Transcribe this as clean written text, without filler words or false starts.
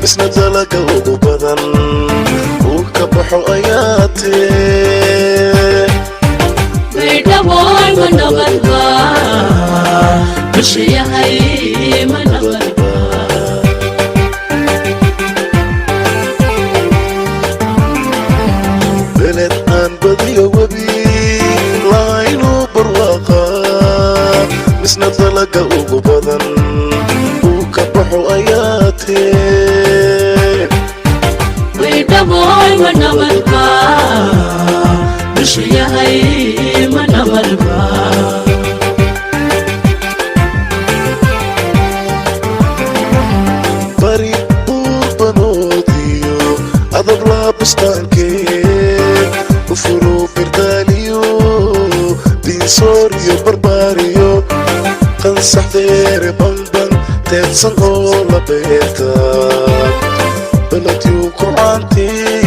isna dalaga ugu badan uu ka baxo ayaatee baydhaboy ma nabadba bulshayahay ma nabadba beled aan badiyo webi laaynu barwaaqa isna dalaga ugu badan uu ka baxo ayaatee baydhaboy ma nabadba bulshayahay ma nabadba bari buur banoodiyo adab laa bustaankee ufuro birdaaliyo diinsooriyo barbaariyo qansax deere banban teedsan oo la beerta beledyu ku caantee